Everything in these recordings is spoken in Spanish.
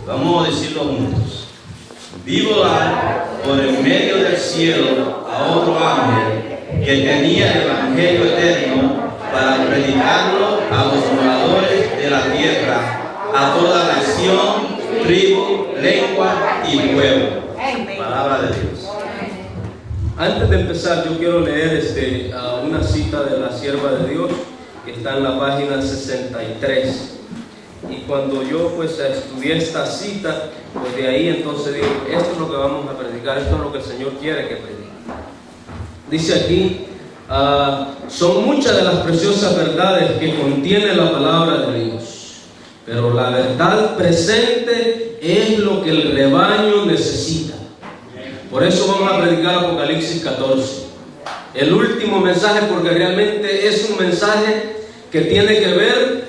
Vamos a decirlo juntos. Vi volar por el medio del cielo a otro ángel que tenía el evangelio eterno para predicarlo a los moradores de la tierra, a toda nación, tribu, lengua y pueblo. Palabra de Dios. Antes de empezar, yo quiero leer una cita de la sierva de Dios que está en la página 63. Y cuando yo estudié esta cita, pues de ahí entonces digo, esto es lo que vamos a predicar, esto es lo que el Señor quiere que predique. Dice aquí, son muchas de las preciosas verdades que contiene la palabra de Dios, pero la verdad presente es lo que el rebaño necesita. Por eso vamos a predicar Apocalipsis 14, el último mensaje, porque realmente es un mensaje que tiene que ver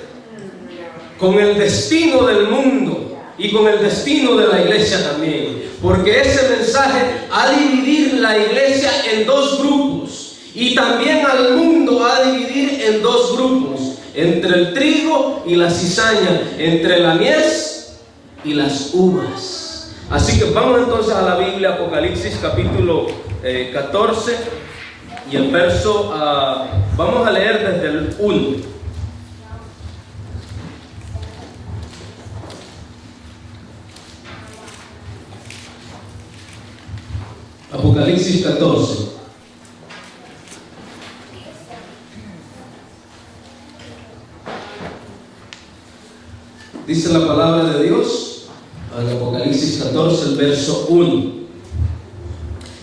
con el destino del mundo y con el destino de la iglesia también, porque ese mensaje ha de dividir la iglesia en dos grupos y también al mundo ha de dividir en dos grupos, entre el trigo y la cizaña, entre la mies y las uvas. Así que vamos entonces a la Biblia, Apocalipsis capítulo 14 y el verso, vamos a leer desde el 1. Apocalipsis 14. Dice la palabra de Dios en Apocalipsis 14, el verso 1.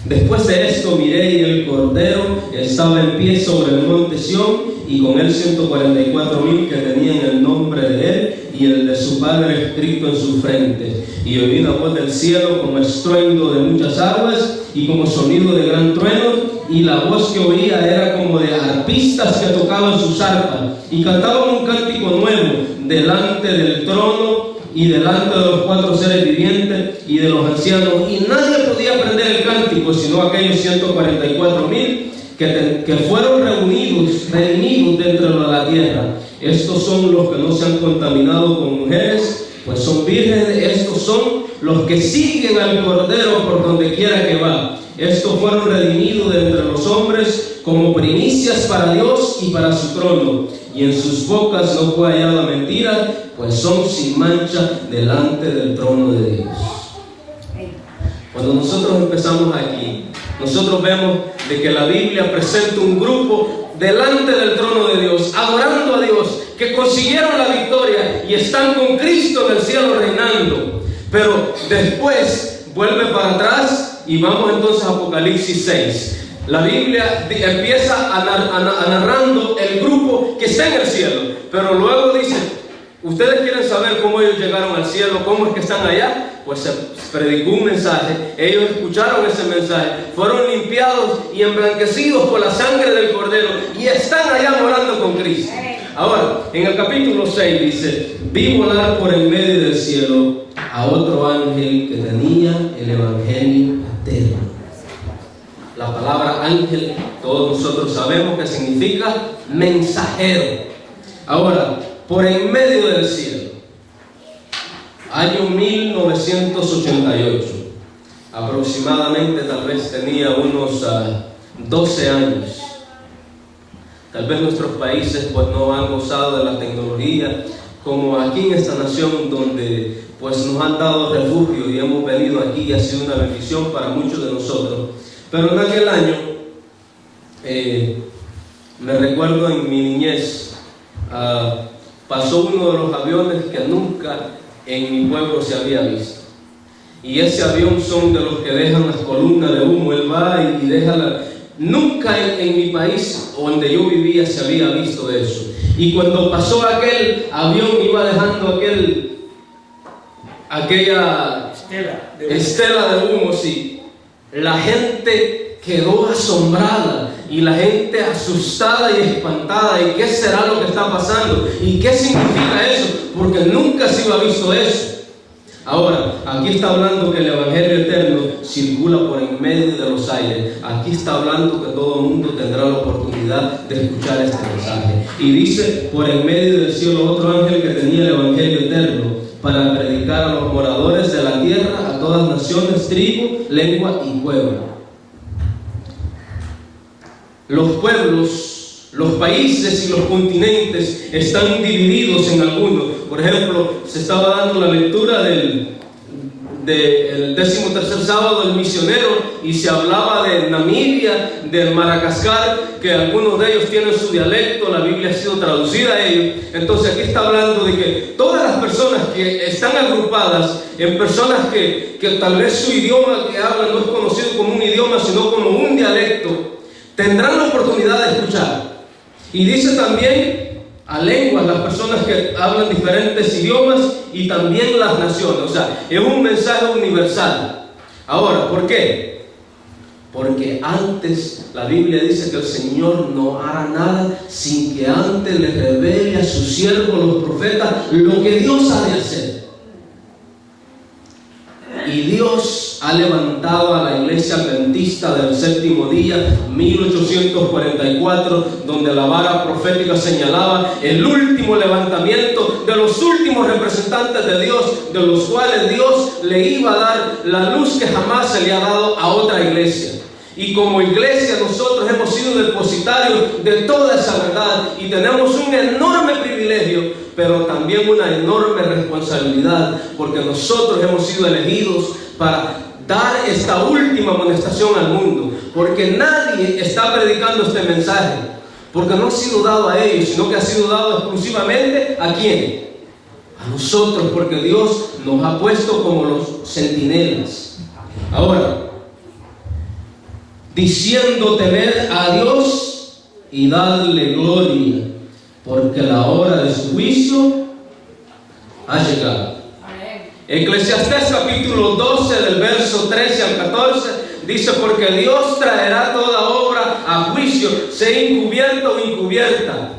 Después de esto miré y el Cordero estaba en pie sobre el monte Sión, y con él 144,000 que tenían el nombre de él y el de su padre escrito en su frente. Y oí una voz del cielo como estruendo de muchas aguas y como sonido de gran trueno, y la voz que oía era como de arpistas que tocaban sus arpas y cantaban un cántico nuevo delante del trono y delante de los 4 seres vivientes y de los ancianos, y nadie podía aprender el cántico sino aquellos 144,000 que fueron redimidos dentro de la tierra. Estos son los que no se han contaminado con mujeres, pues son vírgenes. Estos son los que siguen al Cordero por donde quiera que va. Estos fueron redimidos de entre los hombres como primicias para Dios y para su trono, y en sus bocas no fue hallada mentira, pues son sin mancha delante del trono de Dios. Cuando nosotros empezamos aquí, nosotros vemos de que la Biblia presenta un grupo delante del trono de Dios, adorando a Dios, que consiguieron la victoria y están con Cristo en el cielo reinando. Pero después vuelve para atrás y vamos entonces a Apocalipsis 6. La Biblia empieza a narrando el grupo que está en el cielo, pero luego dice, ¿ustedes quieren saber cómo ellos llegaron al cielo? ¿Cómo es que están allá? Pues se predicó un mensaje, ellos escucharon ese mensaje, fueron limpiados y emblanquecidos por la sangre del Cordero y están allá morando con Cristo. Ahora, en el capítulo 6 dice, vi volar por el medio del cielo a otro ángel que tenía el evangelio eterno. La palabra ángel, todos nosotros sabemos que significa mensajero. Ahora, por en medio del cielo, año 1988, aproximadamente, tal vez tenía unos 12 años. Tal vez nuestros países pues no han gozado de la tecnología como aquí en esta nación, donde pues nos han dado refugio y hemos venido aquí y ha sido una bendición para muchos de nosotros. Pero en aquel año, me recuerdo en mi niñez, pasó uno de los aviones que nunca en mi pueblo se había visto. Y ese avión son de los que dejan las columnas de humo, él va y deja Nunca en mi país donde yo vivía se había visto eso. Y cuando pasó aquel avión, iba dejando aquella estela de humo, sí. La gente quedó asombrada y la gente asustada y espantada. ¿Y qué será lo que está pasando? ¿Y qué significa eso? Porque nunca se había visto eso. Ahora, aquí está hablando que el Evangelio eterno circula por en medio de los aires. Aquí está hablando que todo el mundo tendrá la oportunidad de escuchar este mensaje. Y dice, por en medio del cielo otro ángel que tenía el Evangelio eterno, para predicar a los moradores de la tierra, a todas naciones, tribu, lengua y pueblo. Los pueblos, los países y los continentes están divididos en algunos. Por ejemplo, se estaba dando la lectura del 13º sábado del misionero y se hablaba de Namibia, del Madagascar, que algunos de ellos tienen su dialecto, la Biblia ha sido traducida a ellos. Entonces aquí está hablando de que todas las personas que están agrupadas en personas que tal vez su idioma que hablan no es conocido como un idioma, sino como un dialecto, tendrán la oportunidad de escuchar. Y dice también a lenguas, las personas que hablan diferentes idiomas, y también las naciones. O sea, es un mensaje universal. Ahora, ¿por qué? Porque antes la Biblia dice que el Señor no hará nada sin que antes le revele a sus siervos, los profetas, lo que Dios ha de hacer. Y Dios ha levantado a la iglesia adventista del séptimo día, 1844, donde la vara profética señalaba el último levantamiento de los últimos representantes de Dios, de los cuales Dios le iba a dar la luz que jamás se le ha dado a otra iglesia. Y como iglesia nosotros hemos sido depositarios de toda esa verdad y tenemos un enorme privilegio, pero también una enorme responsabilidad, porque nosotros hemos sido elegidos para dar esta última amonestación al mundo, porque nadie está predicando este mensaje, porque no ha sido dado a ellos, sino que ha sido dado exclusivamente ¿a quién? A nosotros, porque Dios nos ha puesto como los centinelas. Ahora, diciendo temer a Dios y darle gloria, porque la hora de su juicio ha llegado. Eclesiastés capítulo 12 del verso 13 al 14 dice: porque Dios traerá toda obra a juicio, sea encubierta o encubierta.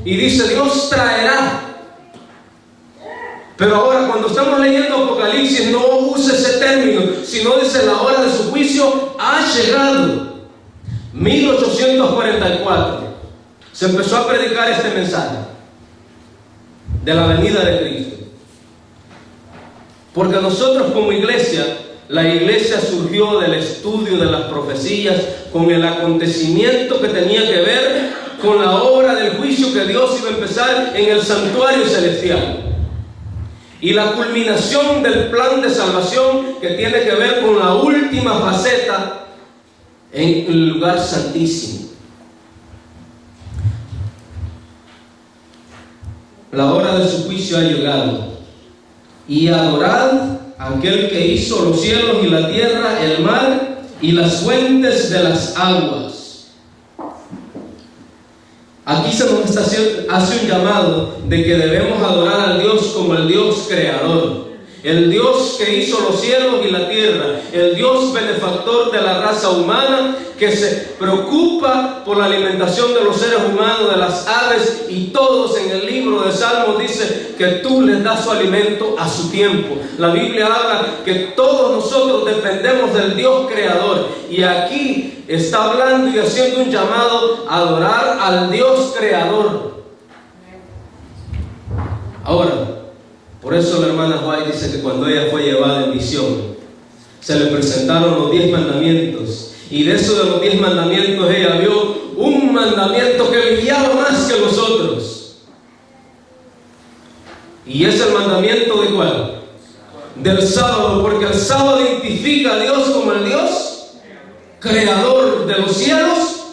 Y dice Dios traerá. Pero ahora cuando estamos leyendo Apocalipsis no usa ese término, sino dice la hora de su juicio ha llegado. 1844 se empezó a predicar este mensaje de la venida de Cristo. Porque nosotros como iglesia, la iglesia surgió del estudio de las profecías con el acontecimiento que tenía que ver con la obra del juicio que Dios iba a empezar en el santuario celestial. Y la culminación del plan de salvación que tiene que ver con la última faceta en el lugar santísimo. La hora de su juicio ha llegado. Y adorad a aquel que hizo los cielos y la tierra, el mar y las fuentes de las aguas. Aquí se nos hace un llamado de que debemos adorar al Dios como el Dios creador, el Dios que hizo los cielos y la tierra, el Dios benefactor de la raza humana, que se preocupa por la alimentación de los seres humanos, de las aves, y todos en el libro de Salmos dice que tú les das su alimento a su tiempo. La Biblia habla que todos nosotros dependemos del Dios creador, y aquí está hablando y haciendo un llamado a adorar al Dios creador. Ahora, por eso la hermana White dice que cuando ella fue llevada en visión, se le presentaron los 10 mandamientos. Y de eso de los 10 mandamientos ella vio un mandamiento que brillaba más que los otros. Y es el mandamiento ¿de cuál? Del sábado, porque el sábado identifica a Dios como el Dios creador de los cielos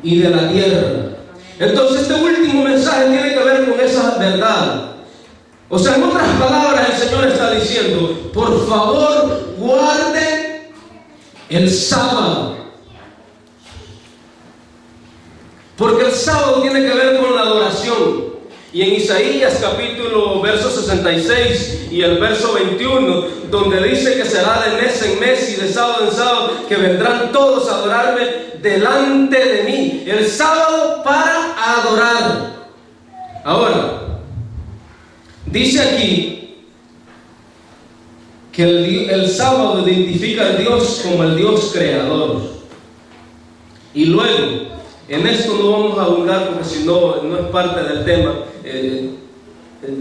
y de la tierra. Entonces este último mensaje tiene que ver con esa verdad. O sea, en otras palabras, el Señor está diciendo: por favor, guarde el sábado. Porque el sábado tiene que ver con la adoración. Y en Isaías capítulo verso 66 y el verso 21, donde dice que será de mes en mes y de sábado en sábado, que vendrán todos a adorarme delante de mí. El sábado para adorar. Ahora, dice aquí que el sábado identifica a Dios como el Dios creador. Y luego, en esto no vamos a abundar porque si no, no es parte del tema.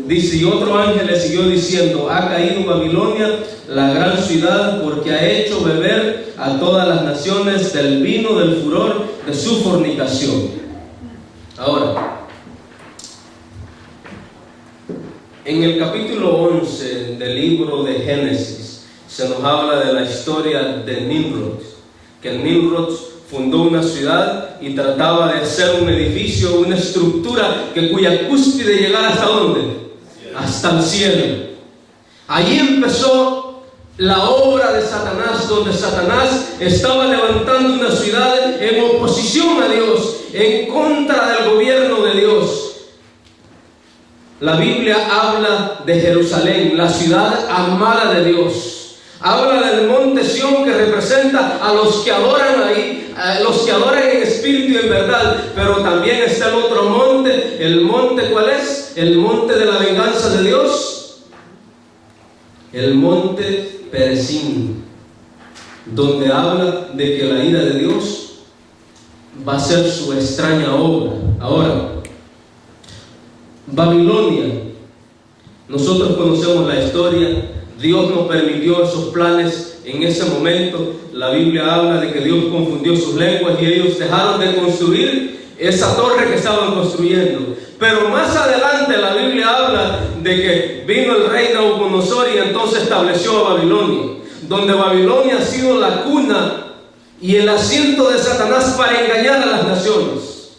Dice, y otro ángel le siguió diciendo: ha caído Babilonia, la gran ciudad, porque ha hecho beber a todas las naciones del vino del furor de su fornicación. Ahora, en el capítulo 11 del libro de Génesis se nos habla de la historia de Nimrod, que el Nimrod fundó una ciudad y trataba de hacer un edificio, una estructura cuya cúspide llegara ¿hasta dónde? Hasta el cielo. Allí empezó la obra de Satanás, donde Satanás estaba levantando una ciudad en oposición a Dios, en contra del gobierno de Dios. La Biblia habla de Jerusalén, la ciudad amada de Dios. Habla del monte Sión, que representa a los que adoran ahí, a los que adoran en espíritu y en verdad. Pero también está el otro monte. ¿El monte cuál es? El monte de la venganza de Dios. El monte Perezín, donde habla de que la ira de Dios va a ser su extraña obra. Ahora, Babilonia, nosotros conocemos la historia. Dios no permitió esos planes en ese momento. La Biblia habla de que Dios confundió sus lenguas y ellos dejaron de construir esa torre que estaban construyendo. Pero más adelante la Biblia habla de que vino el rey Nabucodonosor y entonces estableció a Babilonia, donde Babilonia ha sido la cuna y el asiento de Satanás para engañar a las naciones.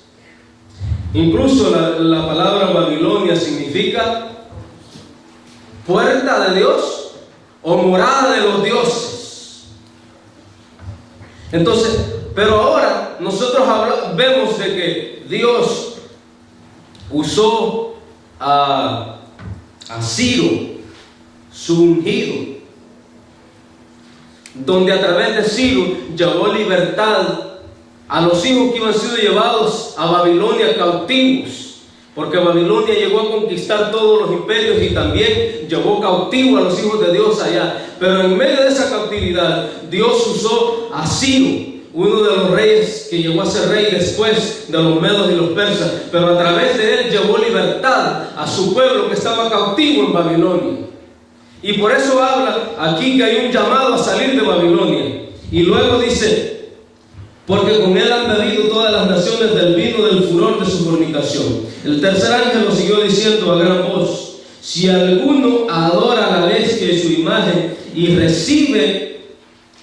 Incluso la palabra Babilonia significa puerta de Dios o morada de los dioses. Entonces, pero ahora nosotros vemos de que Dios usó a Ciro, su ungido, donde a través de Ciro llevó libertad a los hijos que iban sido llevados a Babilonia cautivos. Porque Babilonia llegó a conquistar todos los imperios y también llevó cautivo a los hijos de Dios allá. Pero en medio de esa cautividad, Dios usó a Ciro, uno de los reyes que llegó a ser rey después de los medos y los persas. Pero a través de él llevó libertad a su pueblo que estaba cautivo en Babilonia. Y por eso habla aquí que hay un llamado a salir de Babilonia. Y luego dice: porque con él han bebido todas las naciones del vino del furor de su fornicación. El tercer ángel lo siguió diciendo a gran voz: si alguno adora a la bestia y su imagen y recibe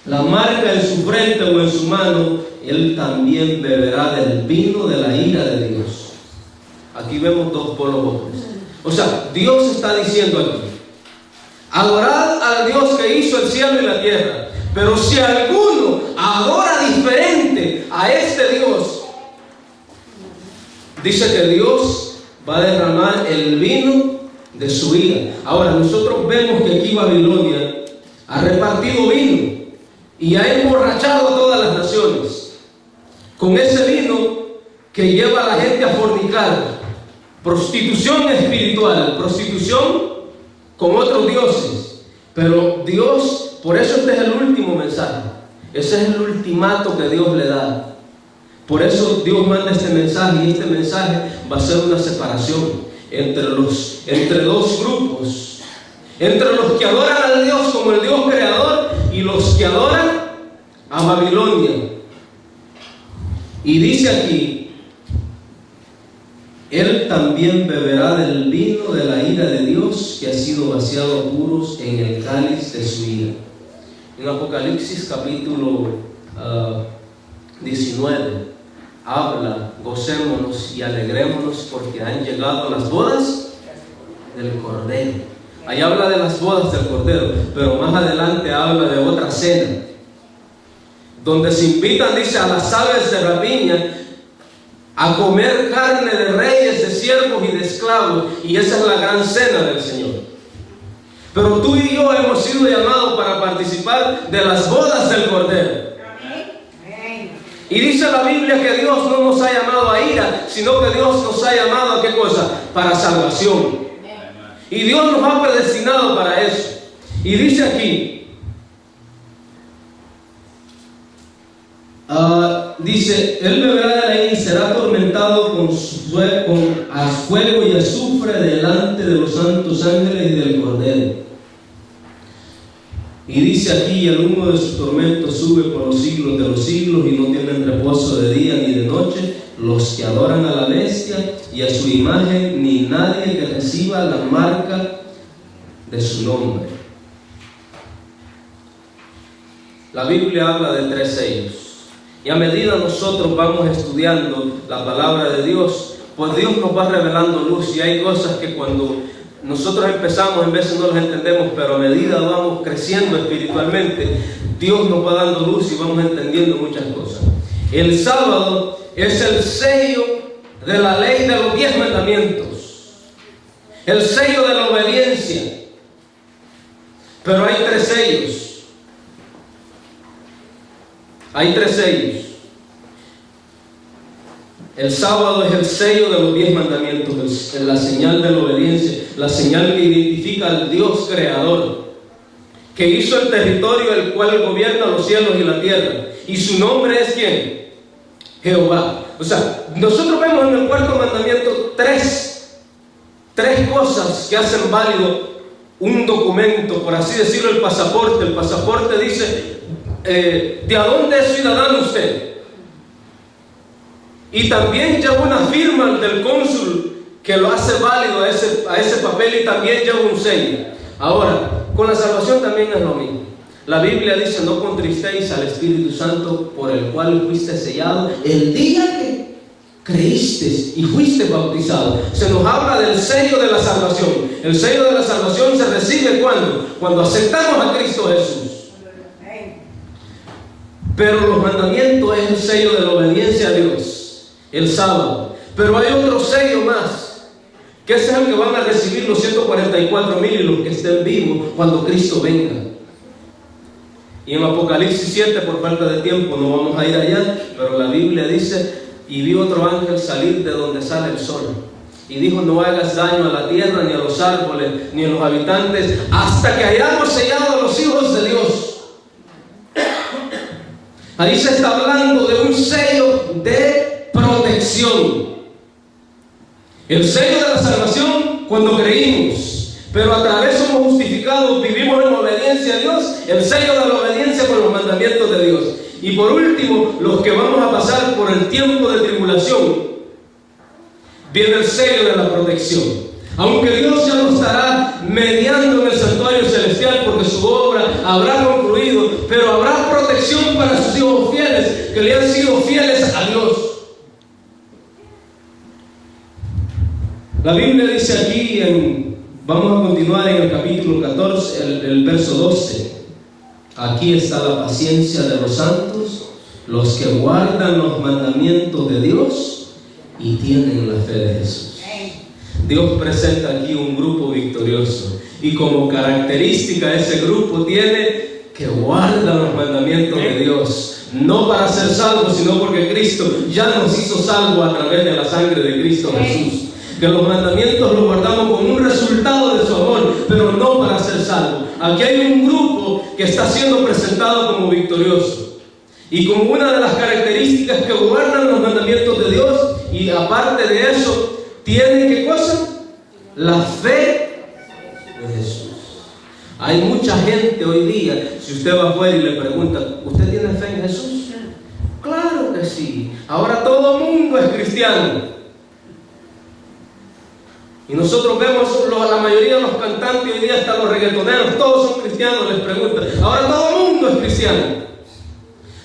la marca en su frente o en su mano, él también beberá del vino de la ira de Dios. Aquí vemos dos polos opuestos. O sea, Dios está diciendo aquí: adorad al Dios que hizo el cielo y la tierra. Pero si alguno adora diferente a este Dios, dice que Dios va a derramar el vino de su ira. Ahora, nosotros vemos que aquí Babilonia ha repartido vino y ha emborrachado a todas las naciones con ese vino que lleva a la gente a fornicar. Prostitución espiritual, prostitución con otros dioses. Pero Dios, por eso este es el último mensaje. Ese es el ultimato que Dios le da. Por eso Dios manda este mensaje, y este mensaje va a ser una separación entre dos grupos. Entre los que adoran al Dios como el Dios creador y los que adoran a Babilonia. Y dice aquí: él también beberá del vino de la ira de Dios, que ha sido vaciado a puros en el cáliz de su ira. En Apocalipsis capítulo 19 habla: gocémonos y alegrémonos porque han llegado las bodas del Cordero. Ahí habla de las bodas del Cordero, pero más adelante habla de otra cena, donde se invitan, dice, a las aves de rapiña a comer carne de reyes, de siervos y de esclavos. Y esa es la gran cena del Señor. Pero tú y yo hemos sido llamados para participar de las bodas del Cordero. Y dice la Biblia que Dios no nos ha llamado a ira, sino que Dios nos ha llamado a ¿qué cosa? Para salvación. Y Dios nos ha predestinado para eso. Y dice aquí, dice: él beberá de la ira y será atormentado con fuego y azufre azufre delante de los santos ángeles y del Cordero. Y dice aquí: el humo de sus tormentos sube por los siglos de los siglos, y no tienen reposo de día ni de noche los que adoran a la bestia y a su imagen, ni nadie que reciba la marca de su nombre. La Biblia habla de 3 sellos, y a medida nosotros vamos estudiando la palabra de Dios, pues Dios nos va revelando luz, y hay cosas que cuando nosotros empezamos en veces no las entendemos, pero a medida vamos creciendo espiritualmente, Dios nos va dando luz y vamos entendiendo muchas cosas. El sábado es el sello de la ley de los 10 mandamientos, el sello de la obediencia. Pero hay 3 sellos. Hay 3 sellos. El sábado es el sello de los 10 mandamientos, la señal de la obediencia, la señal que identifica al Dios creador, que hizo el territorio el cual gobierna los cielos y la tierra. Y su nombre es ¿quién? Jehová. O sea, nosotros vemos en el 4º mandamiento tres cosas que hacen válido un documento, por así decirlo, el pasaporte. El pasaporte dice ¿de a dónde es ciudadano usted? Y también lleva una firma del cónsul que lo hace válido a ese papel, y también lleva un sello. Ahora, con la salvación también es lo mismo. La Biblia dice: no contristéis al Espíritu Santo, por el cual fuiste sellado el día que creíste y fuiste bautizado. Se nos habla del sello de la salvación. El sello de la salvación se recibe cuando aceptamos a Cristo Jesús. Pero los mandamientos es el sello de la obediencia a Dios, el sábado. Pero hay otro sello más, que ese es el que van a recibir los 144,000 y los que estén vivos cuando Cristo venga. Y en Apocalipsis 7, por falta de tiempo no vamos a ir allá, pero la Biblia dice: y vi otro ángel salir de donde sale el sol, y dijo: no hagas daño a la tierra, ni a los árboles, ni a los habitantes, hasta que hayamos sellado a los hijos de Dios. Ahí se está hablando de un sello de protección. El sello de la salvación cuando creímos, pero a través somos justificados, vivimos en obediencia a Dios. El sello de la obediencia con los mandamientos de Dios. Y por último, los que vamos a pasar por el tiempo de tribulación, viene el sello de la protección. Aunque Dios ya no estará mediando en el santuario celestial, porque su obra habrá concluido, pero habrá protección para sus hijos fieles, que le han sido fieles a Dios. La Biblia dice aquí, vamos a continuar en el capítulo 14, el verso 12. Aquí está la paciencia de los santos, los que guardan los mandamientos de Dios y tienen la fe de Jesús. Dios presenta aquí un grupo victorioso, y como característica ese grupo tiene que guarda los mandamientos de Dios, no para ser salvos, sino porque Cristo ya nos hizo salvos a través de la sangre de Cristo Jesús. Que los mandamientos los guardamos como un resultado de su amor, pero no para ser salvos. Aquí hay un grupo que está siendo presentado como victorioso, y como una de las características que guardan los mandamientos de Dios, y aparte de eso tienen ¿qué cosa? La fe de Jesús. Hay mucha gente hoy día, si usted va afuera y le pregunta: ¿usted tiene fe en Jesús? Claro que sí. Ahora todo el mundo es cristiano. Y nosotros vemos la mayoría de los cantantes hoy día, hasta los reggaetoneros, todos son cristianos, les preguntan. Ahora todo el mundo es cristiano.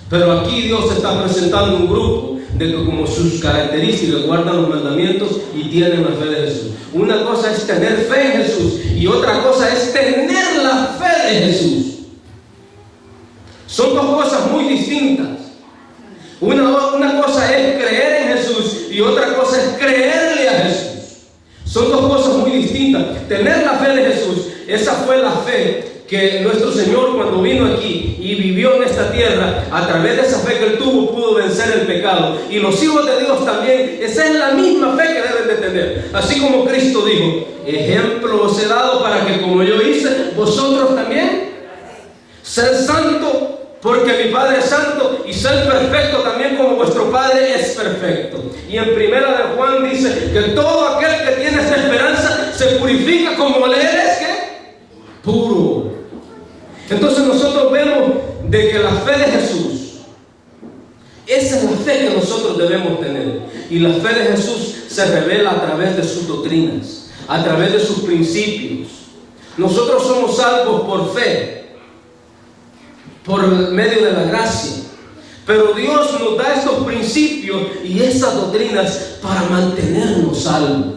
Pero aquí Dios está presentando un grupo de que como sus características guardan los mandamientos y tienen la fe de Jesús. Una cosa es tener fe en Jesús, y otra cosa es tener la fe de Jesús. Son dos cosas muy distintas. Una cosa es creer en Jesús, y otra cosa es creerle a Jesús. Son dos cosas muy distintas. Tener la fe de Jesús, esa fue la fe que nuestro Señor, cuando vino aquí y vivió en esta tierra, a través de esa fe que Él tuvo, pudo vencer el pecado. Y los hijos de Dios también, esa es la misma fe que deben de tener. Así como Cristo dijo: ejemplo os he dado para que como yo hice, vosotros también sed santo, porque mi Padre es santo, y sed perfecto también como vuestro Padre es perfecto. Y en 1 de Juan dice que todo aquel que tiene esta esperanza se purifica como Él es, ¿qué? Puro. Entonces nosotros vemos de que la fe de Jesús, esa es la fe que nosotros debemos tener. Y la fe de Jesús se revela a través de sus doctrinas, a través de sus principios. Nosotros somos salvos por fe, por medio de la gracia. Pero Dios nos da estos principios y esas doctrinas para mantenernos salvos,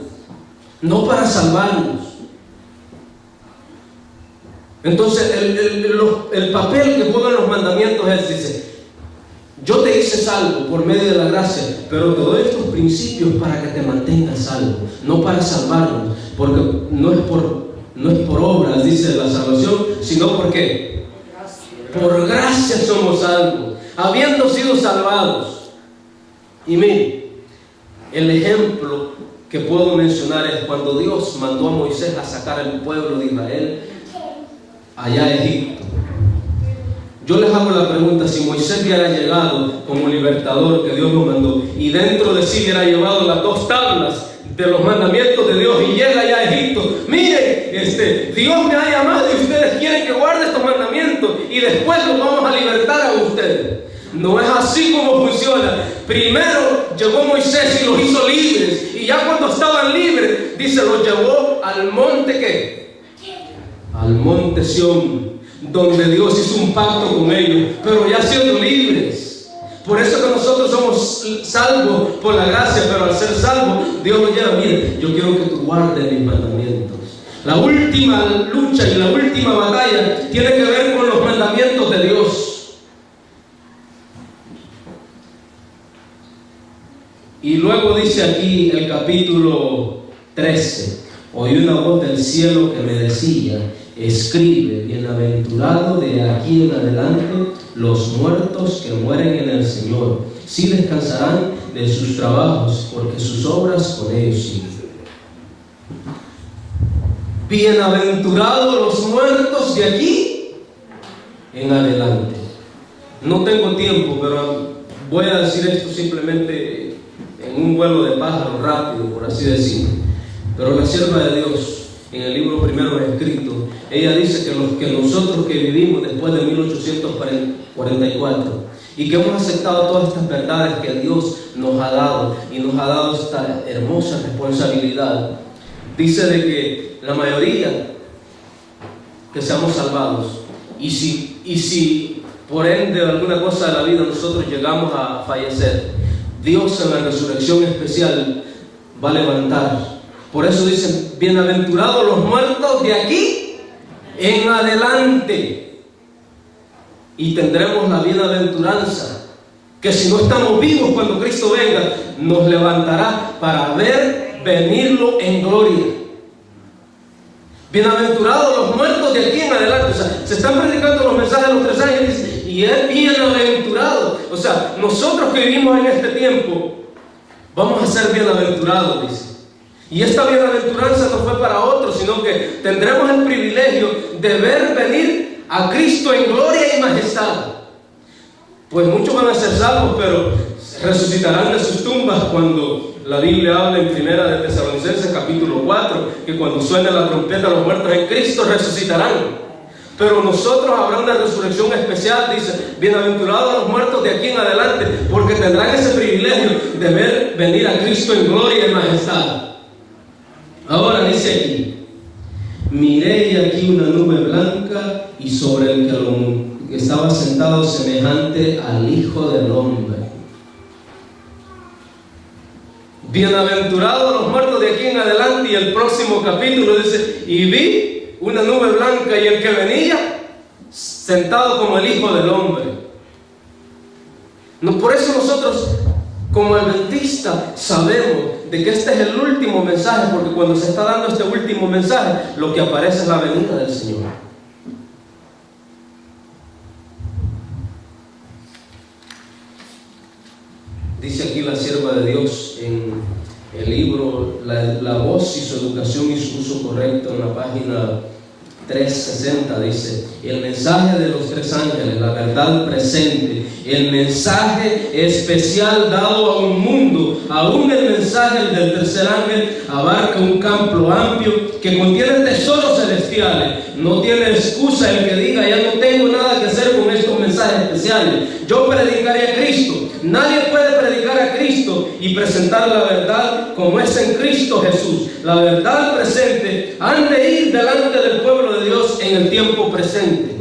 no para salvarnos. Entonces el papel que juegan los mandamientos es, dice, yo te hice salvo por medio de la gracia, pero te doy estos principios para que te mantengas salvo, no para salvarnos, porque no es por obras, dice la salvación, sino porque por gracia somos salvos, habiendo sido salvados. Y mire, el ejemplo que puedo mencionar es cuando Dios mandó a Moisés a sacar al pueblo de Israel allá a Egipto. Yo les hago la pregunta: si Moisés hubiera llegado como libertador que Dios lo mandó y dentro de sí hubiera llevado las 2 tablas de los mandamientos de Dios y llega allá a Egipto, miren, Dios me ha llamado y ustedes quieren que guarde estos mandamientos y después los vamos a libertar a ustedes. No es así como funciona. Primero llegó Moisés y los hizo libres, y ya cuando estaban libres, dice, los llevó al monte ¿qué? Al monte Sión, donde Dios hizo un pacto con ellos, pero ya siendo libres. Por eso que nosotros somos salvos por la gracia, pero al ser salvos, Dios nos lleva, mire, yo quiero que tú guardes mis mandamientos. La última lucha y la última batalla tiene que ver con los mandamientos de Dios. Y luego dice aquí el capítulo 13, oí una voz del cielo que me decía, escribe, bienaventurado de aquí en adelante los muertos que mueren en el Señor, sí descansarán de sus trabajos, porque sus obras con ellos siguen. Bienaventurados los muertos de aquí en adelante. No tengo tiempo, pero voy a decir esto simplemente en un vuelo de pájaro rápido, por así decirlo. Pero la sierva de Dios, en el libro primero escrito, ella dice que nosotros que vivimos después de 1844 y que hemos aceptado todas estas verdades que Dios nos ha dado y nos ha dado esta hermosa responsabilidad, dice de que la mayoría que seamos salvados, y si por ende de alguna cosa de la vida nosotros llegamos a fallecer, Dios en la resurrección especial va a levantar. Por eso dicen, bienaventurados los muertos de aquí en adelante. Y tendremos la bienaventuranza, que si no estamos vivos cuando Cristo venga, nos levantará para ver venirlo en gloria. Bienaventurados los muertos de aquí en adelante. O sea, se están predicando los mensajes de los 3 ángeles y es bienaventurado. O sea, nosotros que vivimos en este tiempo, vamos a ser bienaventurados, dice. Y esta bienaventuranza no fue para otros, sino que tendremos el privilegio de ver venir a Cristo en gloria y majestad. Pues muchos van a ser salvos, pero resucitarán de sus tumbas cuando la Biblia habla en Primera de Tesalonicenses capítulo 4, que cuando suene la trompeta los muertos en Cristo resucitarán. Pero nosotros habrá una resurrección especial, dice, bienaventurados los muertos de aquí en adelante, porque tendrán ese privilegio de ver venir a Cristo en gloria y majestad. Ahora dice aquí, miré y aquí una nube blanca y sobre el que estaba sentado semejante al Hijo del Hombre. Bienaventurados los muertos de aquí en adelante. Y el próximo capítulo dice, y vi una nube blanca y el que venía sentado como el Hijo del Hombre. No, por eso nosotros como adventistas sabemos de que este es el último mensaje, porque cuando se está dando este último mensaje, lo que aparece es la venida del Señor. Dice aquí la sierva de Dios en el libro La voz y su educación y su uso correcto, en la página 360, dice, el mensaje de los 3 ángeles, la verdad presente, el mensaje especial dado a un mundo, aún el mensaje del tercer ángel abarca un campo amplio que contiene tesoros celestiales. No tiene excusa el que diga: ya no tengo nada que hacer con estos mensajes especiales, yo predicaré a Cristo. Nadie puede predicar a Cristo y presentar la verdad como es en Cristo Jesús. La verdad presente han de ir delante del pueblo de Dios en el tiempo presente.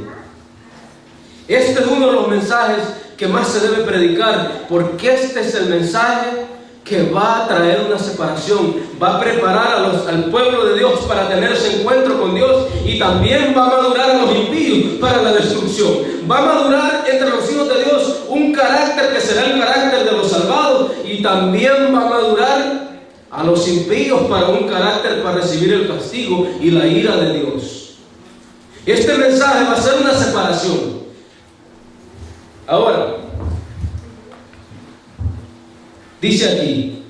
Este es uno de los mensajes que más se debe predicar, porque este es el mensaje que va a traer una separación, va a preparar al pueblo de Dios para tener ese encuentro con Dios, y también va a madurar a los impíos para la destrucción. Va a madurar entre los hijos de Dios un carácter que será el carácter de los salvados, y también va a madurar a los impíos para un carácter para recibir el castigo y la ira de Dios. Este mensaje va a ser una separación. Ahora, dice aquí: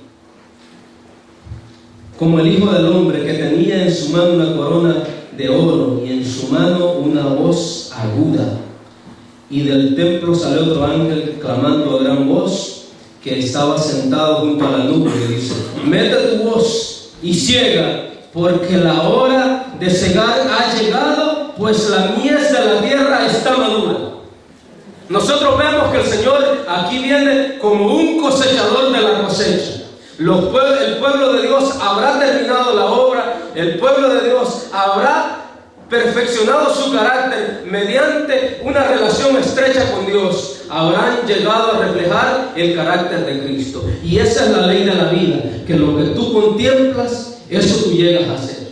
como el Hijo del Hombre, que tenía en su mano una corona de oro y en su mano una voz aguda. Y del templo salió otro ángel clamando a gran voz, que estaba sentado junto a la nube, y dice: mete tu voz y ciega, porque la hora de cegar ha llegado, pues la mies de la tierra está madura. Nosotros vemos que el Señor aquí viene como un cosechador de la cosecha. El pueblo de Dios habrá terminado la obra, el pueblo de Dios habrá perfeccionado su carácter mediante una relación estrecha con Dios. Habrán llegado a reflejar el carácter de Cristo. Y esa es la ley de la vida, que lo que tú contemplas, eso tú llegas a hacer.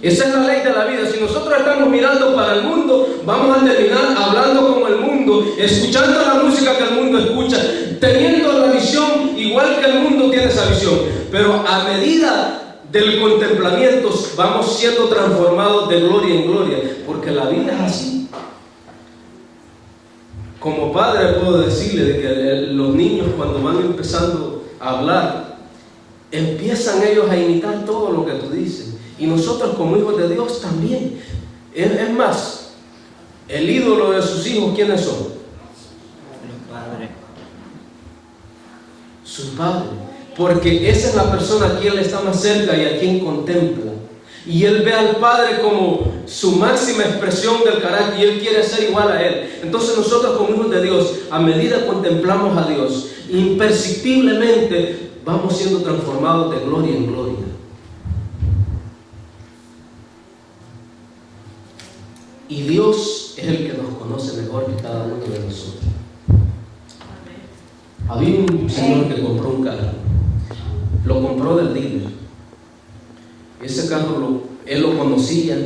Esa es la ley de la vida. Si nosotros estamos mirando para el mundo, vamos a terminar hablando como el mundo, escuchando la música que el mundo escucha, teniendo la visión igual que el mundo tiene esa visión. Pero a medida del contemplamiento vamos siendo transformados de gloria en gloria, porque la vida es así. Como padre puedo decirle de que los niños, cuando van empezando a hablar, empiezan ellos a imitar todo lo que tú dices. Y nosotros como hijos de Dios también. Es más, el ídolo de sus hijos, ¿quiénes son? Los padres. Sus padres. Porque esa es la persona a quien le está más cerca y a quien contempla. Y él ve al padre como su máxima expresión del carácter, y él quiere ser igual a él. Entonces nosotros como hijos de Dios, a medida que contemplamos a Dios, imperceptiblemente vamos siendo transformados de gloria en gloria. Y Dios es el que nos conoce mejor que cada uno de nosotros. Había un señor que compró un carro. Lo compró del dealer. Ese carro él lo conocía,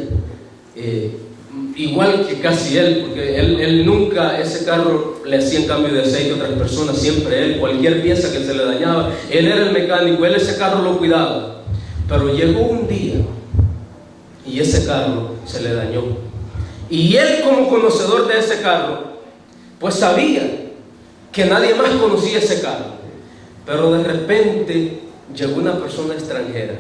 igual que casi él, porque él nunca, ese carro le hacían cambio de aceite a otras personas, siempre él, cualquier pieza que se le dañaba, él era el mecánico, él ese carro lo cuidaba. Pero llegó un día y ese carro se le dañó. Y él, como conocedor de ese carro, pues sabía que nadie más conocía ese carro. Pero de repente llegó una persona extranjera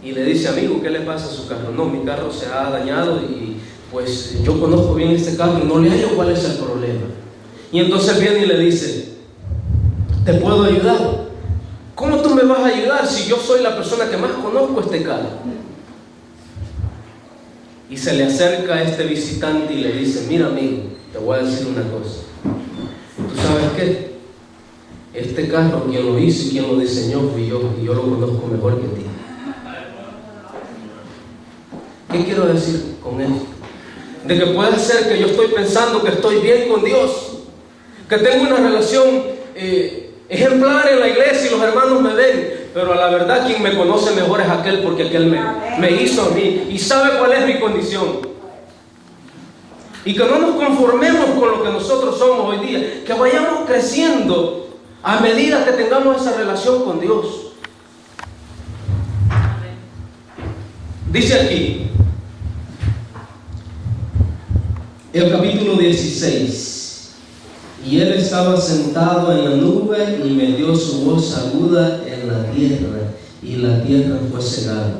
y le dice: amigo, ¿qué le pasa a su carro? No, mi carro se ha dañado y pues yo conozco bien este carro y no le hallo cuál es el problema. Y entonces viene y le dice: ¿te puedo ayudar? ¿Cómo tú me vas a ayudar si yo soy la persona que más conozco este carro? Y se le acerca a este visitante y le dice: mira amigo, te voy a decir una cosa. ¿Tú sabes qué? Este carro, quien lo hizo y quien lo diseñó fui yo, y yo lo conozco mejor que ti. ¿Qué quiero decir con esto? De que puede ser que yo estoy pensando que estoy bien con Dios, que tengo una relación ejemplar en la iglesia y los hermanos me ven, pero a la verdad quien me conoce mejor es aquel, porque aquel me hizo a mí y sabe cuál es mi condición. Y que no nos conformemos con lo que nosotros somos hoy día, que vayamos creciendo a medida que tengamos esa relación con Dios. Dice aquí, el capítulo 16: y él estaba sentado en la nube y me dio su voz aguda en la tierra, y la tierra fue cegada.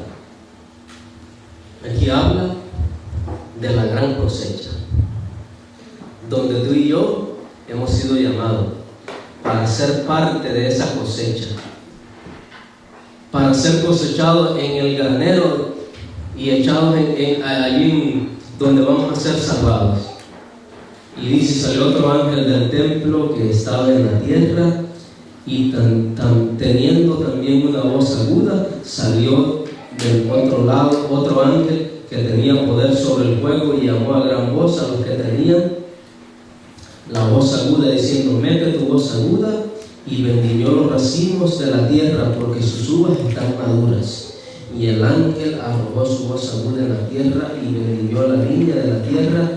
Aquí habla de la gran cosecha, donde tú y yo hemos sido llamados para ser parte de esa cosecha. para ser cosechados en el granero y echados allí donde vamos a ser salvados. Y dice: salió otro ángel del templo que estaba en la tierra, y teniendo también una voz aguda, salió del otro lado otro ángel que tenía poder sobre el fuego, y llamó a gran voz a los que tenían la voz aguda, diciendo: mete tu voz aguda y vendimió los racimos de la tierra, porque sus uvas están maduras. Y el ángel arrojó su voz aguda en la tierra y vendimió la viña de la tierra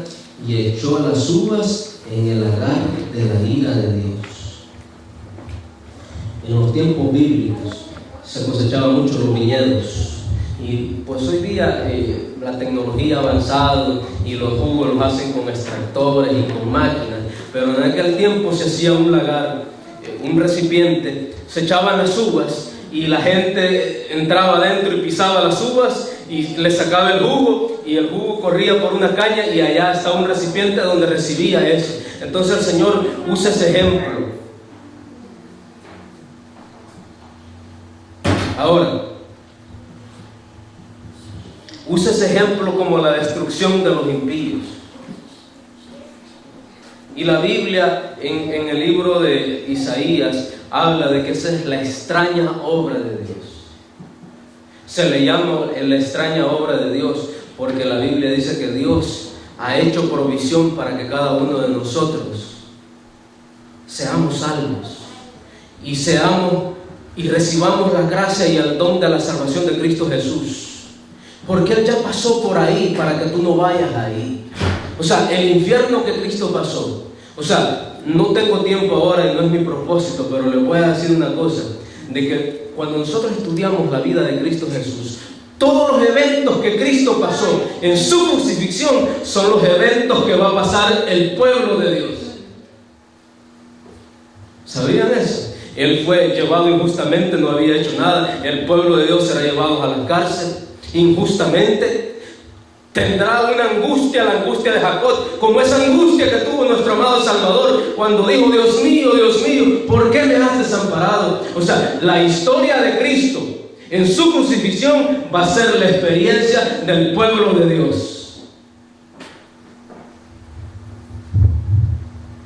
y echó las uvas en el lagar de la ira de Dios. En los tiempos bíblicos se cosechaban mucho los viñedos, y pues hoy día la tecnología ha avanzado y los jugos los hacen con extractores y con máquinas, pero en aquel tiempo se hacía un lagar, un recipiente, se echaban las uvas y la gente entraba adentro y pisaba las uvas y le sacaba el jugo, y el jugo corría por una caña y allá estaba un recipiente donde recibía eso. Entonces el Señor usa ese ejemplo. Ahora, usa ese ejemplo como la destrucción de los impíos. Y la Biblia en el libro de Isaías habla de que esa es la extraña obra de Dios. Se le llama la extraña obra de Dios porque la Biblia dice que Dios ha hecho provisión para que cada uno de nosotros seamos salvos y recibamos la gracia y el don de la salvación de Cristo Jesús, porque Él ya pasó por ahí para que tú no vayas ahí. O sea, el infierno que Cristo pasó. O sea, no tengo tiempo ahora y no es mi propósito, pero le voy a decir una cosa, de que cuando nosotros estudiamos la vida de Cristo Jesús, todos los eventos que Cristo pasó en su crucifixión son los eventos que va a pasar el pueblo de Dios. ¿Sabían eso? Él fue llevado injustamente, no había hecho nada. El pueblo de Dios será llevado a la cárcel injustamente. Tendrá una angustia, la angustia de Jacob, como esa angustia que tuvo nuestro amado Salvador cuando dijo: Dios mío, ¿por qué me has desamparado? O sea, la historia de Cristo en su crucifixión va a ser la experiencia del pueblo de Dios.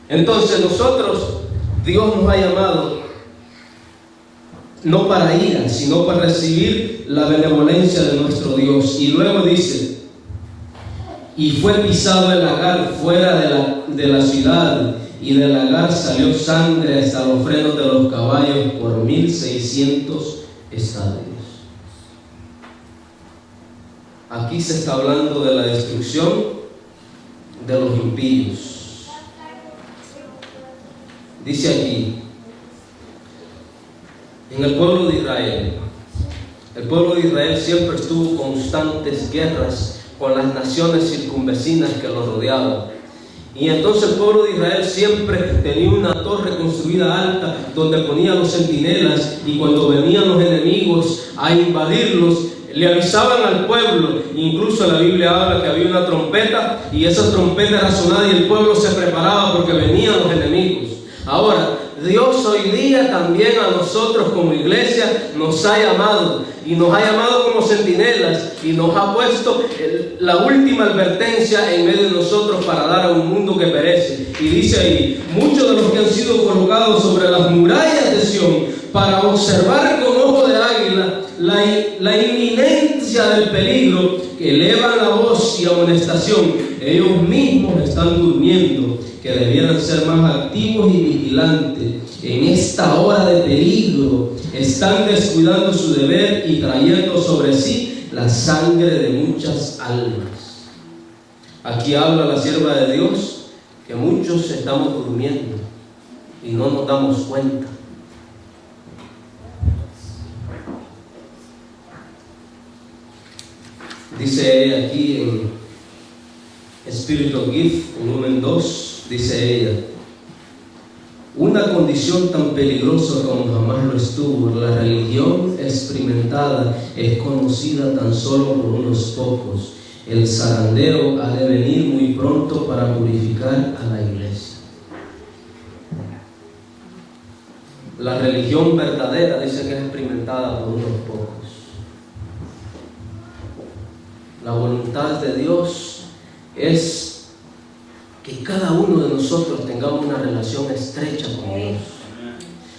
Entonces nosotros, Dios nos ha llamado no para ira, sino para recibir la benevolencia de nuestro Dios. Y luego dice: y fue pisado el lagar fuera de la ciudad, y del lagar salió sangre hasta los frenos de los caballos por 1600 estadios. Aquí se está hablando de la destrucción de los impíos. Dice aquí: en el pueblo de Israel siempre estuvo constantes guerras con las naciones circunvecinas que lo rodeaban. Y entonces el pueblo de Israel siempre tenía una torre construida alta donde ponía los centinelas, y cuando venían los enemigos a invadirlos, le avisaban al pueblo. Incluso la Biblia habla que había una trompeta, y esa trompeta era sonada y el pueblo se preparaba porque venían los enemigos. Ahora, Dios hoy día también a nosotros como iglesia nos ha llamado, y nos ha llamado como centinelas, y nos ha puesto la última advertencia en medio de nosotros para dar a un mundo que perece. Y dice ahí: muchos de los que han sido colocados sobre las murallas de Sión para observar con ojo de águila la inminencia del peligro, que elevan la voz y amonestación, ellos mismos están durmiendo, que debieran ser más activos y vigilantes. En esta hora de peligro están descuidando su deber y trayendo sobre sí la sangre de muchas almas. Aquí habla la sierva de Dios que muchos estamos durmiendo y no nos damos cuenta. Dice ella aquí en Spirit of Gift, volumen 2, dice ella: una condición tan peligrosa como jamás lo estuvo. La religión experimentada es conocida tan solo por unos pocos. El zarandeo ha de venir muy pronto para purificar a la iglesia. La religión verdadera dice que es experimentada por unos pocos. La voluntad de Dios es que cada uno de nosotros tengamos una relación estrecha con Dios.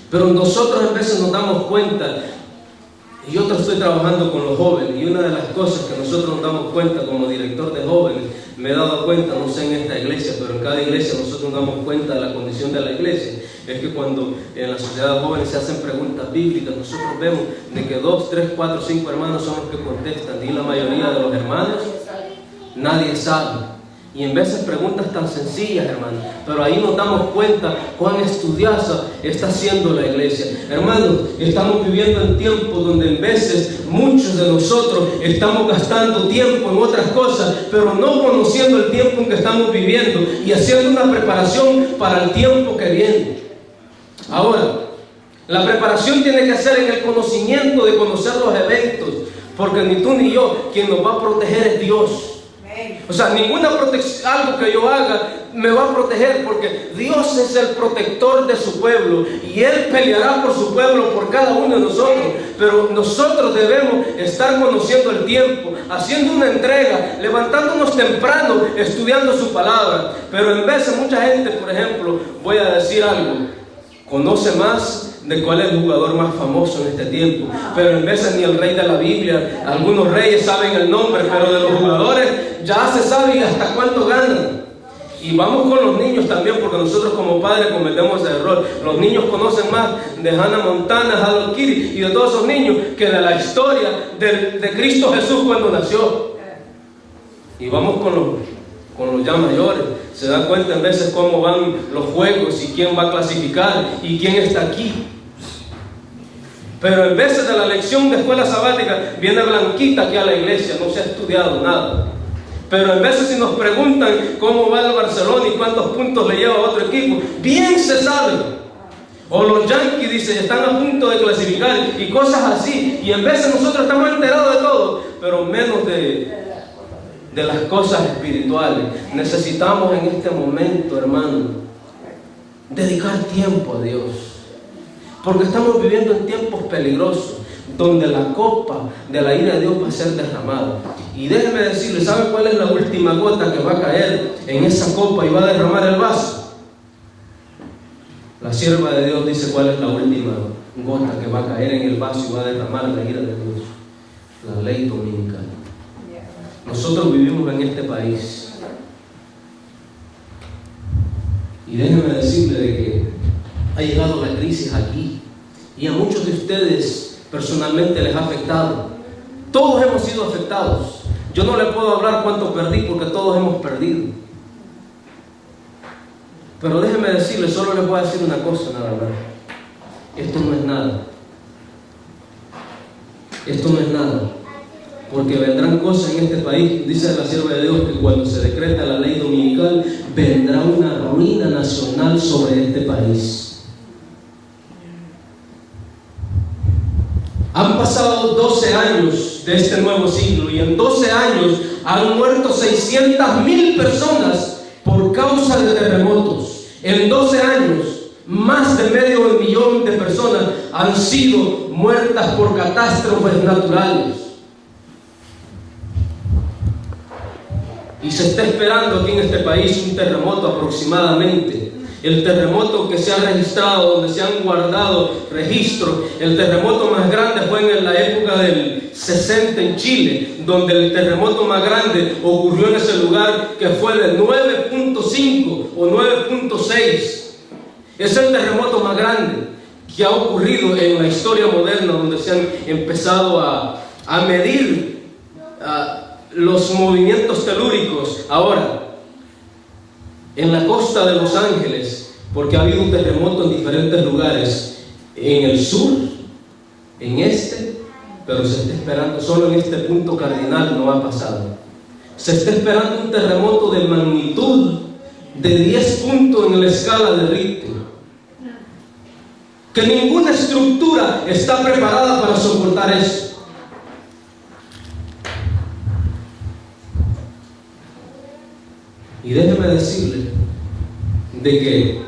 Pero nosotros a veces nos damos cuenta, y yo estoy trabajando con los jóvenes, y una de las cosas que nosotros nos damos cuenta como director de jóvenes, me he dado cuenta, no sé en esta iglesia, pero en cada iglesia nosotros nos damos cuenta de la condición de la iglesia, es que cuando en la sociedad de jóvenes se hacen preguntas bíblicas, nosotros vemos de que 2, 3, 4, 5 hermanos son los que contestan, y la mayoría de los hermanos, nadie sabe. Y en veces preguntas tan sencillas, hermano, pero ahí nos damos cuenta cuán estudiosa está siendo la iglesia. Hermanos, estamos viviendo en tiempos donde en veces muchos de nosotros estamos gastando tiempo en otras cosas, pero no conociendo el tiempo en que estamos viviendo y haciendo una preparación para el tiempo que viene. Ahora, la preparación tiene que ser en el conocimiento de conocer los eventos, porque ni tú ni yo, quien nos va a proteger es Dios. O sea, ninguna protección, algo que yo haga me va a proteger, porque Dios es el protector de su pueblo y Él peleará por su pueblo, por cada uno de nosotros. Pero nosotros debemos estar conociendo el tiempo, haciendo una entrega, levantándonos temprano, estudiando su palabra. Pero en vez de mucha gente, por ejemplo, voy a decir algo, conoce más de cuál es el jugador más famoso en este tiempo, pero en veces ni el rey de la Biblia, algunos reyes saben el nombre, pero de los jugadores ya se sabe hasta cuánto ganan. Y vamos con los niños también, porque nosotros como padres cometemos ese error. Los niños conocen más de Hannah Montana, Hello Kitty y de todos esos niños que de la historia de Cristo Jesús cuando nació. Y vamos con los ya mayores. Se dan cuenta en veces cómo van los juegos y quién va a clasificar y quién está aquí. Pero en veces de la lección de escuela sabática viene Blanquita aquí a la iglesia, no se ha estudiado nada. Pero en veces si nos preguntan cómo va el Barcelona y cuántos puntos le lleva a otro equipo, bien se sabe. O los Yankees dicen están a punto de clasificar y cosas así. Y en veces nosotros estamos enterados de todo, pero menos de las cosas espirituales. Necesitamos en este momento, hermano, dedicar tiempo a Dios, porque estamos viviendo en tiempos peligrosos donde la copa de la ira de Dios va a ser derramada. Y déjeme decirle, ¿sabe cuál es la última gota que va a caer en esa copa y va a derramar el vaso? La sierva de Dios dice cuál es la última gota que va a caer en el vaso y va a derramar la ira de Dios: la ley dominical. Nosotros vivimos en este país, y déjenme decirle de que ha llegado la crisis aquí, y a muchos de ustedes personalmente les ha afectado. Todos hemos sido afectados. Yo no le puedo hablar cuánto perdí, porque todos hemos perdido. Pero déjenme decirle, solo les voy a decir una cosa nada más: esto no es nada. Esto no es nada. Porque vendrán cosas en este país, dice la sierva de Dios, que cuando se decreta la ley dominical, vendrá una ruina nacional sobre este país. Han pasado 12 años de este nuevo siglo, y en 12 años han muerto 600,000 personas por causa de terremotos. En 12 años, más de 500,000 de personas han sido muertas por catástrofes naturales. Y se está esperando aquí en este país un terremoto aproximadamente. El terremoto que se ha registrado, donde se han guardado registros, el terremoto más grande fue en la época del 60 en Chile, donde el terremoto más grande ocurrió en ese lugar, que fue de 9.5 o 9.6. Es el terremoto más grande que ha ocurrido en la historia moderna, donde se han empezado a medir los movimientos telúricos. Ahora, en la costa de Los Ángeles, porque ha habido un terremoto en diferentes lugares, en el sur, en este, pero se está esperando, solo en este punto cardinal no ha pasado. Se está esperando un terremoto de magnitud de 10 puntos en la escala de Richter, que ninguna estructura está preparada para soportar eso. Y déjeme decirle de que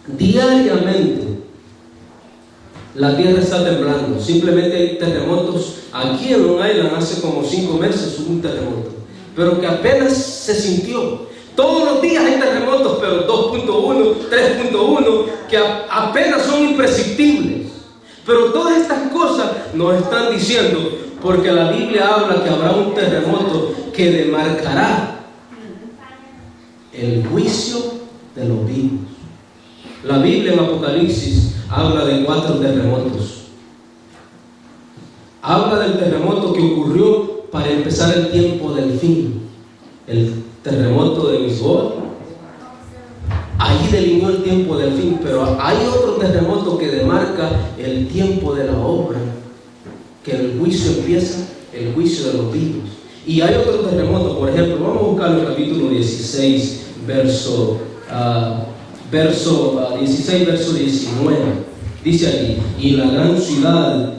diariamente la tierra está temblando. Simplemente hay terremotos. Aquí en Long Island hace como 5 meses hubo un terremoto, pero que apenas se sintió. Todos los días hay terremotos, pero 2.1, 3.1, que apenas son imperceptibles. Pero todas estas cosas nos están diciendo, porque la Biblia habla que habrá un terremoto que demarcará el juicio de los vivos. La Biblia en Apocalipsis habla de 4 terremotos. Habla del terremoto que ocurrió para empezar el tiempo del fin. El terremoto de Lisboa, ahí delineó el tiempo del fin, pero hay otro terremoto que demarca el tiempo de la obra, que el juicio empieza, el juicio de los vivos. Y hay otro terremoto, por ejemplo, vamos a buscar el capítulo 16, verso 16, verso 19. Dice aquí, y la gran ciudad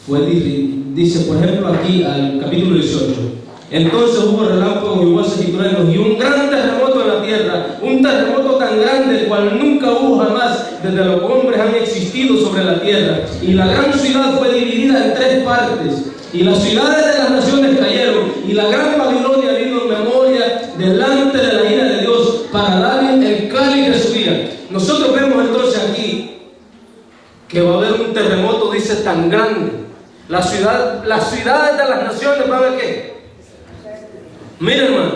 fue, dice por ejemplo aquí al capítulo 18, entonces hubo relámpagos y voces y truenos y un gran terremoto en la tierra, un terremoto tan grande el cual nunca hubo jamás desde los hombres han existido sobre la tierra, y la gran ciudad fue dividida en 3 partes, y las ciudades de las naciones cayeron, y la gran Babilonia vino en memoria delante de la ira de Dios para darle el cáliz de su ira. Nosotros vemos entonces aquí que va a haber un terremoto, dice, tan grande. Las ciudades de las naciones van a ¿qué? Mira, hermano,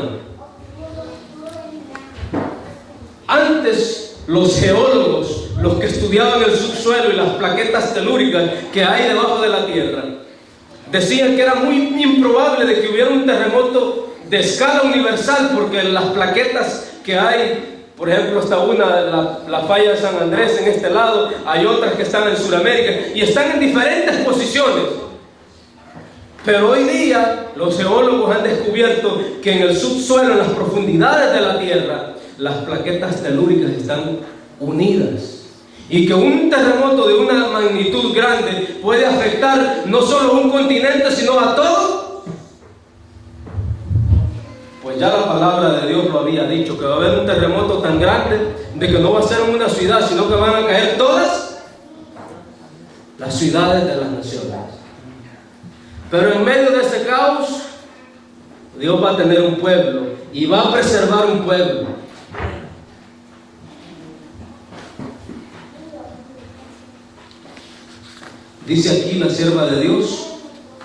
antes los geólogos, los que estudiaban el subsuelo y las plaquetas telúricas que hay debajo de la tierra, decían que era muy improbable de que hubiera un terremoto de escala universal, porque las plaquetas que hay, por ejemplo, está una, la falla de San Andrés en este lado, hay otras que están en Sudamérica y están en diferentes posiciones. Pero hoy día los geólogos han descubierto que en el subsuelo, en las profundidades de la tierra, las plaquetas telúricas están unidas, y que un terremoto de una magnitud grande puede afectar no solo a un continente, sino a todo. Pues ya la palabra de Dios lo había dicho, que va a haber un terremoto tan grande de que no va a ser en una ciudad, sino que van a caer todas las ciudades de las naciones. Pero en medio de ese caos, Dios va a tener un pueblo y va a preservar un pueblo. Dice aquí la sierva de Dios,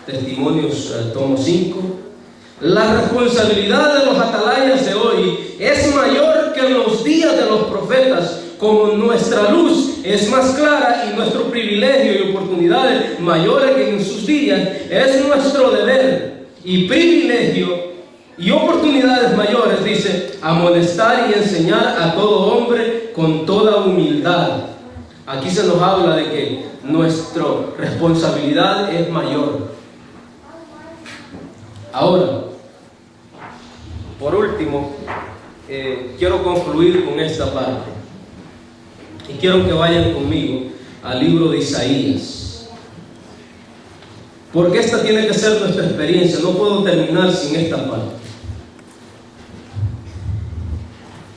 Testimonios, tomo 5, la responsabilidad de los atalayas de hoy es mayor que en los días de los profetas, como nuestra luz es más clara y nuestro privilegio y oportunidades mayores que en sus días, es nuestro deber y privilegio y oportunidades mayores, dice, amonestar y enseñar a todo hombre con toda humildad. Aquí se nos habla de que nuestra responsabilidad es mayor. Ahora, por último, quiero concluir con esta parte. Y quiero que vayan conmigo al libro de Isaías, porque esta tiene que ser nuestra experiencia. No puedo terminar sin esta parte.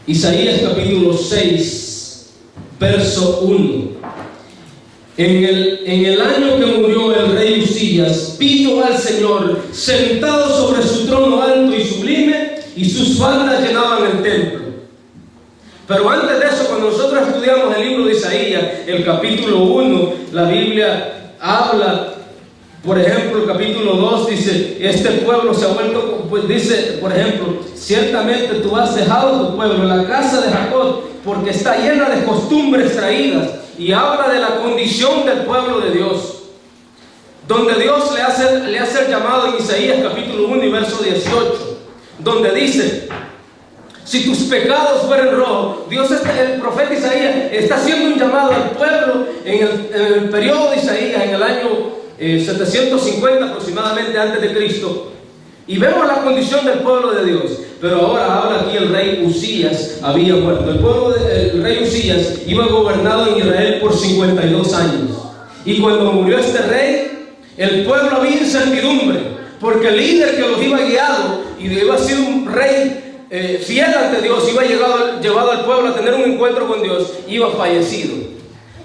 Isaías capítulo 6, verso 1. En el año que murió el rey Usías, vi yo al Señor sentado sobre su trono alto y sublime, y sus faldas llenaban el templo. Pero antes de eso, cuando nosotros estudiamos el libro de Isaías, el capítulo 1, la Biblia habla, por ejemplo, el capítulo 2 dice, este pueblo se ha vuelto, pues dice, por ejemplo, ciertamente tú has dejado tu pueblo, la casa de Jacob, porque está llena de costumbres traídas, y habla de la condición del pueblo de Dios, donde Dios le hace el llamado en Isaías capítulo 1 y verso 18, donde dice, si tus pecados fueren rojos, el profeta Isaías está haciendo un llamado al pueblo en el periodo de Isaías, en el año 750 aproximadamente antes de Cristo, y vemos la condición del pueblo de Dios. Pero ahora habla aquí el rey Usías había muerto. El rey Usías iba gobernado en Israel por 52 años, y cuando murió este rey, el pueblo había incertidumbre, porque el líder que los iba guiado y iba a ser un rey fiel ante Dios, iba llevado al pueblo a tener un encuentro con Dios, iba fallecido.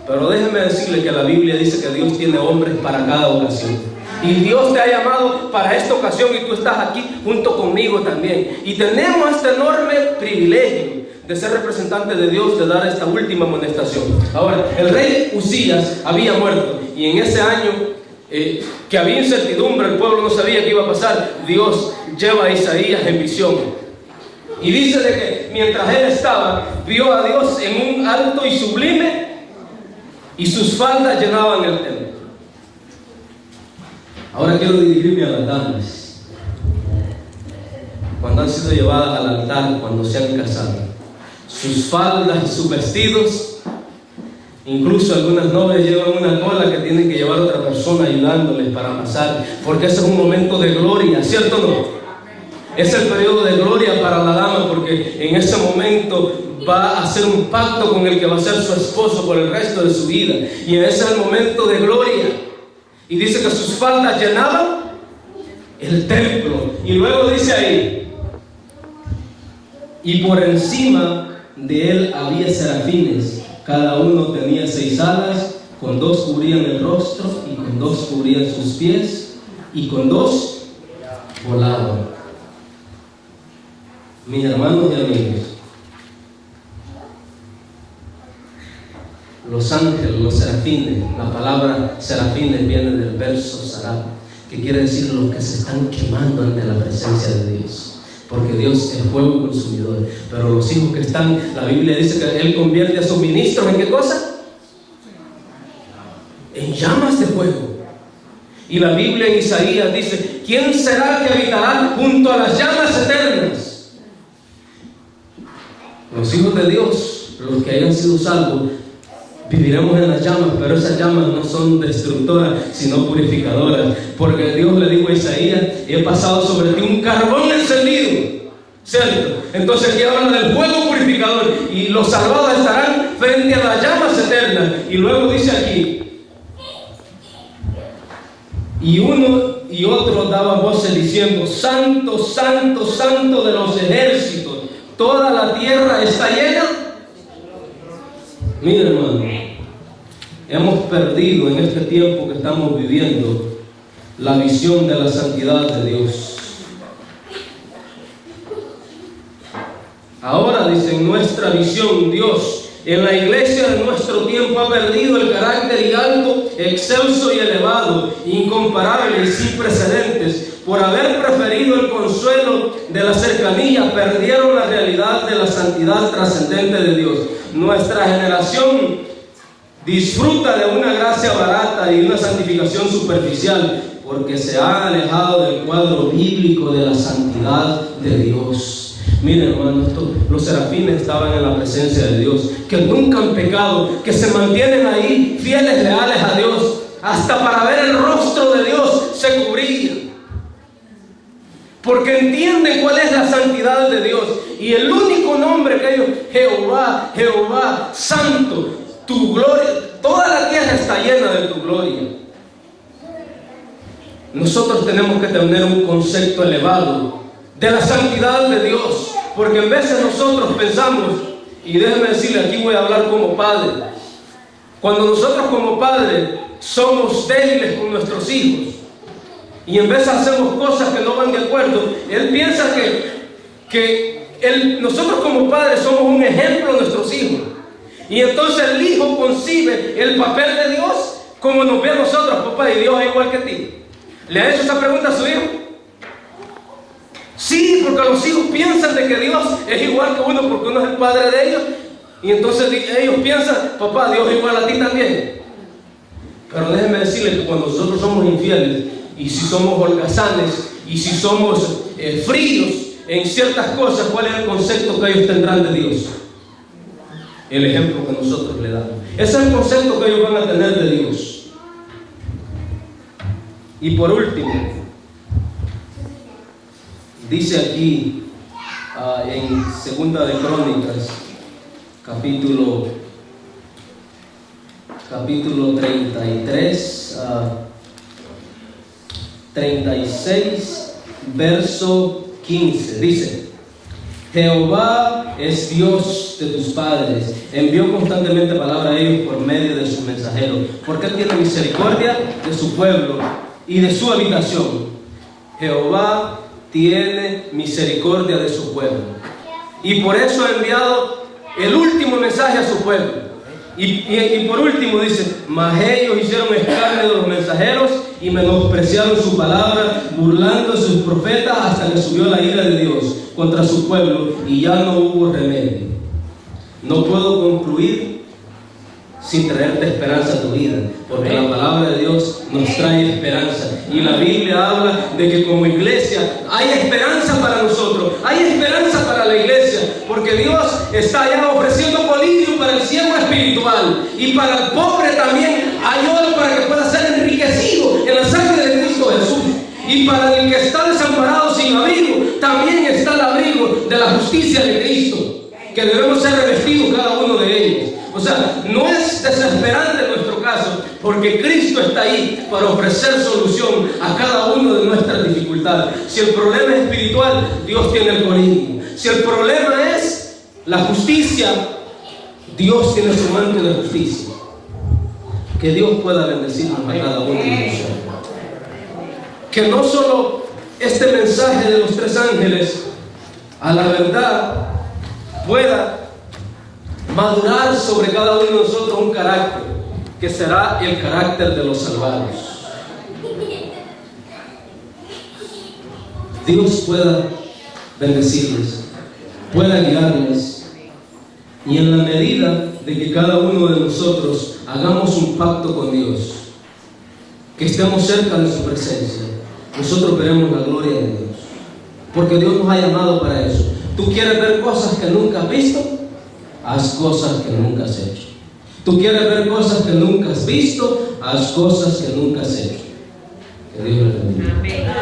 Pero déjeme decirle que la Biblia dice que Dios tiene hombres para cada ocasión. Y Dios te ha llamado para esta ocasión y tú estás aquí junto conmigo también. Y tenemos este enorme privilegio de ser representantes de Dios, de dar esta última amonestación. Ahora, el rey Uzías había muerto y en ese año que había incertidumbre, el pueblo no sabía qué iba a pasar, Dios lleva a Isaías en visión. Y dice de que mientras él estaba, vio a Dios en un alto y sublime y sus faldas llenaban el templo. Ahora quiero dirigirme a las damas. Cuando han sido llevadas al altar, cuando se han casado, sus faldas y sus vestidos, incluso algunas novias llevan una cola que tienen que llevar otra persona ayudándoles para amasar, porque ese es un momento de gloria, ¿cierto o no? Es el periodo de gloria para la dama, porque en ese momento va a hacer un pacto con el que va a ser su esposo por el resto de su vida, y ese es el momento de gloria. Y dice que sus faldas llenaban el templo, y luego dice ahí, y por encima de él había serafines, cada uno tenía 6 alas, con 2 cubrían el rostro, y con 2 cubrían sus pies, y con 2 volaban. Mis hermanos y amigos, los ángeles, los serafines, la palabra serafines viene del verso sarab, que quiere decir los que se están quemando ante la presencia de Dios. Porque Dios es fuego consumidor. Pero los hijos que están, la Biblia dice que Él convierte a sus ministros ¿en qué cosa? En llamas de fuego. Y la Biblia en Isaías dice, ¿quién será que habitará junto a las llamas eternas? Los hijos de Dios, los que hayan sido salvos, viviremos en las llamas, pero esas llamas no son destructoras, sino purificadoras. Porque Dios le dijo a Isaías, he pasado sobre ti un carbón encendido, ¿cierto? Entonces aquí habla del fuego purificador, y los salvados estarán frente a las llamas eternas. Y luego dice aquí, y uno y otro daban voces diciendo, Santo, Santo, Santo de los ejércitos, toda la tierra está llena. Mira, hermano, hemos perdido en este tiempo que estamos viviendo la visión de la santidad de Dios. Ahora, dice, en nuestra visión, Dios en la iglesia de nuestro tiempo ha perdido el carácter y alto, excelso y elevado, incomparable y sin precedentes. Por haber preferido el consuelo de la cercanía, perdieron la realidad de la santidad trascendente de Dios. Nuestra generación disfruta de una gracia barata y una santificación superficial, porque se ha alejado del cuadro bíblico de la santidad de Dios. Miren, hermano, los serafines estaban en la presencia de Dios, que nunca han pecado, que se mantienen ahí fieles, leales a Dios, hasta para ver el rostro de Dios se cubrían, porque entienden cuál es la santidad de Dios. Y el único nombre que ellos, Jehová, Jehová, Santo, tu gloria, toda la tierra está llena de tu gloria. Nosotros tenemos que tener un concepto elevado de la santidad de Dios, porque en veces nosotros pensamos, y déjenme decirle, aquí voy a hablar como padre, cuando nosotros como padres somos débiles con nuestros hijos, y en vez hacemos cosas que no van de acuerdo, él piensa que nosotros como padres somos un ejemplo a nuestros hijos, y entonces el hijo concibe el papel de Dios como nos ve a nosotros. Papá, ¿y Dios es igual que ti? ¿Le ha hecho esa pregunta a su hijo? Sí, porque los hijos piensan de que Dios es igual que uno porque uno es el padre de ellos, y entonces ellos piensan, papá, Dios es igual a ti también. Pero déjenme decirles que cuando nosotros somos infieles, y si somos holgazanes, y si somos fríos en ciertas cosas, ¿cuál es el concepto que ellos tendrán de Dios? El ejemplo que nosotros le damos. Ese es el concepto que ellos van a tener de Dios. Y por último, dice aquí en Segunda de Crónicas, capítulo 33, 36, verso 15, dice: Jehová es Dios de tus padres. Envió constantemente palabra a ellos por medio de sus mensajeros, porque Él tiene misericordia de su pueblo y de su habitación. Jehová tiene misericordia de su pueblo. Y por eso ha enviado el último mensaje a su pueblo. Y por último dice, mas ellos hicieron escarnio de los mensajeros y menospreciaron su palabra, burlando a sus profetas, hasta que subió la ira de Dios contra su pueblo y ya no hubo remedio. No puedo concluir sin traerte esperanza a tu vida, porque la palabra de Dios nos trae esperanza. Y la Biblia habla de que como iglesia hay esperanza para nosotros, hay esperanza para la iglesia, porque Dios está allá ofreciendo colirio para el ciego espiritual, y para el pobre también hay oro para que pueda ser enriquecido en la sangre de Cristo Jesús. Y para el que está desamparado sin abrigo, también está el abrigo de la justicia de Cristo, que debemos ser revestidos cada uno de ellos. O sea, no es desesperante nuestro caso, porque Cristo está ahí para ofrecer solución a cada una de nuestras dificultades. Si el problema es espiritual, Dios tiene el colirio. Si el problema es la justicia, Dios tiene su manto de justicia. Que Dios pueda bendecirnos a cada uno de nosotros. Que no solo este mensaje de los tres ángeles, a la verdad, pueda madurar sobre cada uno de nosotros un carácter, que será el carácter de los salvados. Dios pueda bendecirles, pueda guiarles, y en la medida de que cada uno de nosotros hagamos un pacto con Dios, que estemos cerca de su presencia, nosotros veremos la gloria de Dios, porque Dios nos ha llamado para eso. ¿Tú quieres ver cosas que nunca has visto? Haz cosas que nunca has hecho. ¿Tú quieres ver cosas que nunca has visto? Haz cosas que nunca has hecho. Que Dios les bendiga.